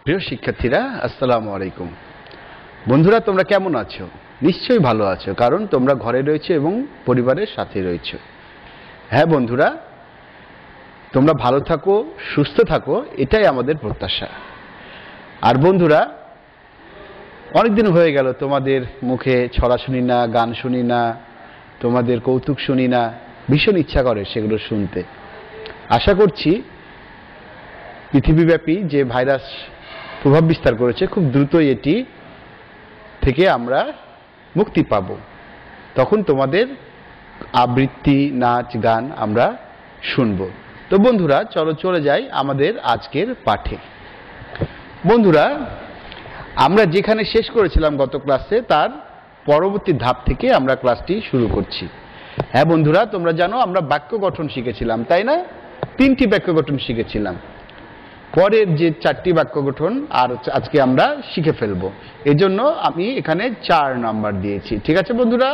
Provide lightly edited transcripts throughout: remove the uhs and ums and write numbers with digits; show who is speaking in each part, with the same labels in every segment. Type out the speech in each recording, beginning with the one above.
Speaker 1: প্রিয় শিক্ষার্থীরা, আসসালামু আলাইকুম। বন্ধুরা, তোমরা কেমন আছো? নিশ্চয়ই ভালো আছো, কারণ তোমরা ঘরে রয়েছো এবং পরিবারের সাথে রয়েছো। হ্যাঁ বন্ধুরা, তোমরা ভালো থাকো, সুস্থ থাকো, এটাই আমাদের প্রত্যাশা। আর বন্ধুরা, অনেকদিন হয়ে গেল তোমাদের মুখে ছড়া শুনি না, গান শুনি না, তোমাদের কৌতুক শুনি না। ভীষণ ইচ্ছা করে সেগুলো শুনতে। আশা করছি পৃথিবীব্যাপী যে ভাইরাস প্রভাব বিস্তার করেছে, খুব দ্রুতই এটি থেকে আমরা মুক্তি পাব। তখন তোমাদের আবৃত্তি, নাচ, গান আমরা শুনব। তো বন্ধুরা, চলো চলে যাই আমাদের আজকের পাঠে। বন্ধুরা, আমরা যেখানে শেষ করেছিলাম গত ক্লাসে, তার পরবর্তী ধাপ থেকে আমরা ক্লাসটি শুরু করছি। হ্যাঁ বন্ধুরা, তোমরা জানো আমরা বাক্য গঠন শিখেছিলাম, তাই না? 3টি বাক্য গঠন শিখেছিলাম। পরের যে 4টি বাক্য গঠন আর আজকে আমরা শিখে ফেলবো। এজন্য আমি এখানে 4 নাম্বার দিয়েছি। ঠিক আছে বন্ধুরা?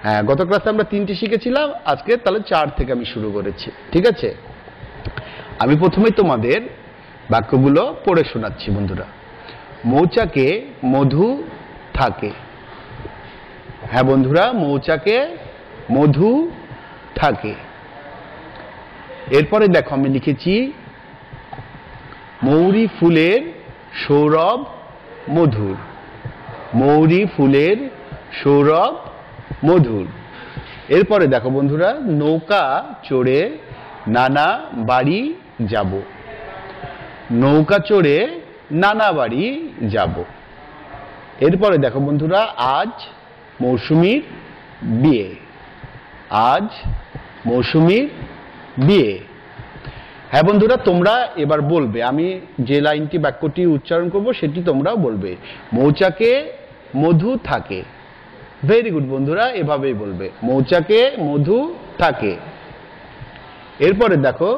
Speaker 1: হ্যাঁ, গত ক্লাসে আমরা 3টি শিখেছিলাম, আজকে তাহলে 4 থেকে আমি শুরু করেছি। ঠিক আছে, আমি প্রথমেই তোমাদের বাক্যগুলো পড়ে শোনাচ্ছি। বন্ধুরা, মৌচাকে মধু থাকে। হ্যাঁ বন্ধুরা, মৌচাকে মধু থাকে। এরপরে দেখো, আমি লিখেছি মৌরি ফুলের সৌরভ মধুর। মৌরি ফুলের সৌরভ মধুর। এরপরে দেখো বন্ধুরা, নৌকা চড়ে নানা বাড়ি যাব। নৌকা চড়ে নানা বাড়ি যাব। এরপরে দেখো বন্ধুরা, আজ মৌসুমীর বিয়ে। আজ মৌসুমীর বিয়ে। হ্যাঁ বন্ধুরা, তোমরা এবার বলবে, আমি যে লাইনটি বাক্যটি উচ্চারণ করব সেটি তোমরাও বলবে। মৌচাকে মধু থাকে। ভেরি গুড বন্ধুরা, এভাবেই বলবে, মৌচাকে মধু থাকে। এরপরে দেখো,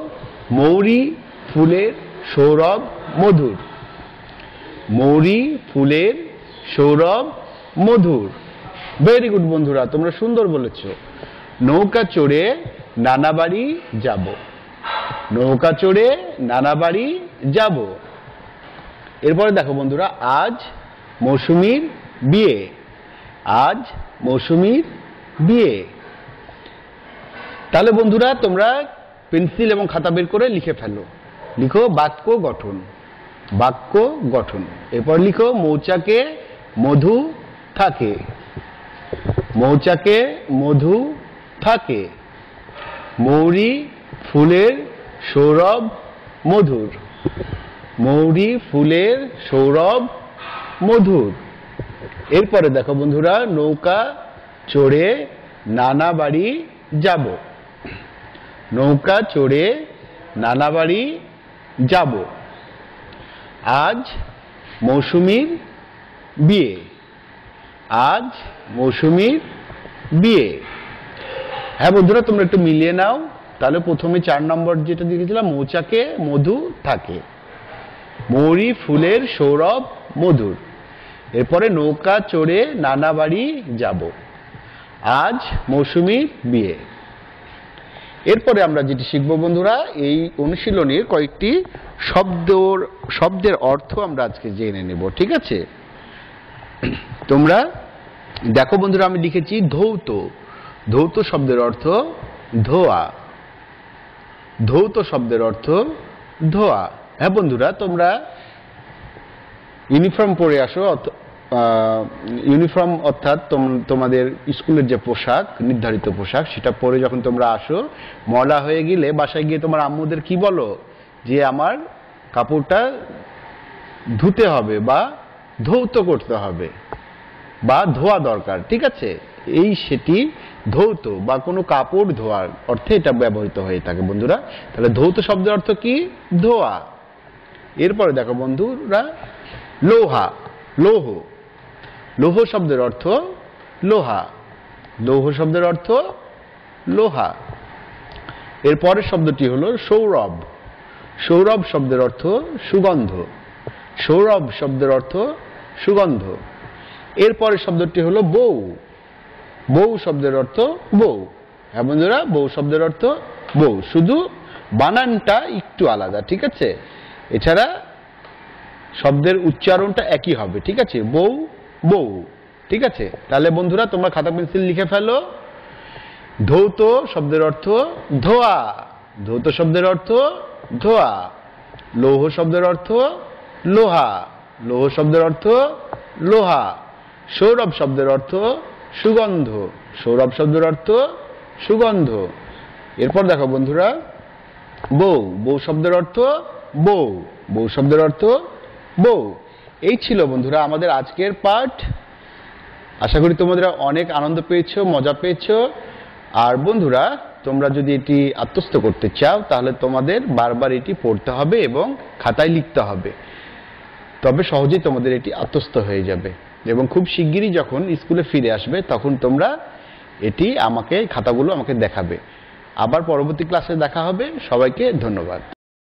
Speaker 1: মৌরি ফুলের সৌরভ মধুর। মৌরি ফুলের সৌরভ মধুর। ভেরি গুড বন্ধুরা, তোমরা সুন্দর বলেছ। নৌকা চড়ে নানা বাড়ি যাব। নৌকা চড়ে নানা বাড়ি যাব। এরপরে দেখো বন্ধুরা, আজ মৌসুমীর বিয়ে। আজ মৌসুমীর বিয়ে। তাহলে বন্ধুরা, তোমরা পেন্সিল এবং খাতা বের করে লিখে ফেলো। লিখো বাক্য গঠন। বাক্য গঠন। এরপর লিখো মৌচাকে মধু থাকে। মৌচাকে মধু থাকে। মৌরি ফুলের সৌরভ মধুর। মৌরি ফুলের সৌরভ মধুর। এরপরে দেখো বন্ধুরা, নৌকা চড়ে নানা বাড়ি যাব। নৌকা চড়ে নানা বাড়ি যাব। আজ মৌসুমীর বিয়ে। আজ মৌসুমীর বিয়ে। হ্যাঁ বন্ধুরা, তোমরা একটু মিলিয়ে নাও। তাহলে প্রথমে 4 নম্বর যেটা দিয়েছিলাম, মৌচাকে মধু থাকে। মৌরি ফুলের সৌরভ মধুর। এরপরে নৌকা চড়ে নানা বাড়ি যাব। আজ মৌসুমীর বিয়ে। এরপরে আমরা যেটি শিখবো বন্ধুরা, এই অনুশীলনীর কয়েকটি শব্দের অর্থ আমরা আজকে জেনে নেব। ঠিক আছে, তোমরা দেখো বন্ধুরা, আমি লিখেছি ধৌত। ধৌত শব্দের অর্থ ধোয়া। ধৌত শব্দের অর্থ ধোয়া। হ্যাঁ বন্ধুরা, তোমরা ইউনিফর্ম পরে আসো। ইউনিফর্ম অর্থাৎ তোমাদের স্কুলের যে পোশাক, নির্ধারিত পোশাক, সেটা পরে যখন তোমরা আসো, ময়লা হয়ে গেলে বাসায় গিয়ে তোমার আম্মুদের কি বলো? যে আমার কাপড়টা ধুতে হবে বা ধৌত করতে হবে বা ধোয়া দরকার। ঠিক আছে, এই সেটি ধৌত বা কোনো কাপড় ধোয়ার অর্থে এটা ব্যবহৃত হয়ে থাকে বন্ধুরা। তাহলে ধৌত শব্দের অর্থ কি? ধোয়া। এরপরে দেখো বন্ধুরা, লোহা। লৌহ। লৌহ শব্দের অর্থ লোহা। লৌহ শব্দের অর্থ লোহা। এরপরের শব্দটি হলো সৌরভ। সৌরভ শব্দের অর্থ সুগন্ধ। সৌরভ শব্দের অর্থ সুগন্ধ। এরপরের শব্দটি হলো বউ। বউ শব্দের অর্থ বউ। হ্যাঁ বন্ধুরা, বউ শব্দের অর্থ বউ, শুধু বানানটা একটু আলাদা। ঠিক আছে, এছাড়া শব্দের উচ্চারণটা একই হবে, ঠিক আছে? বউ, বউ, ঠিক আছে? তাহলে বন্ধুরা তোমরা খাতা পেন্সিল লিখে ফেলো। ধৌত শব্দের অর্থ ধোয়া, ধৌত শব্দের অর্থ ধোয়া। লৌহ শব্দের অর্থ লোহা, লৌহ শব্দের অর্থ লোহা। সৌরভ শব্দের অর্থ সুগন্ধ, সৌরভ শব্দের অর্থ সুগন্ধ। এরপর দেখো বন্ধুরা, বউ, বউ শব্দের অর্থ বউ, বউ শব্দের অর্থ বউ। এই ছিল বন্ধুরা আমাদের আজকের পাঠ। আশা করি তোমরা অনেক আনন্দ পেয়েছো, মজা পেয়েছো। আর বন্ধুরা তোমরা যদি এটি আত্মস্থ করতে চাও তাহলে তোমাদের বারবার এটি পড়তে হবে এবং খাতায় লিখতে হবে, তবে সহজেই তোমাদের এটি আত্মস্থ হয়ে যাবে। এবং খুব শিগগিরই যখন স্কুলে ফিরে আসবে তখন তোমরা এটি খাতাগুলো আমাকে দেখাবে। আবার পরবর্তী ক্লাসে দেখা হবে। সবাইকে ধন্যবাদ।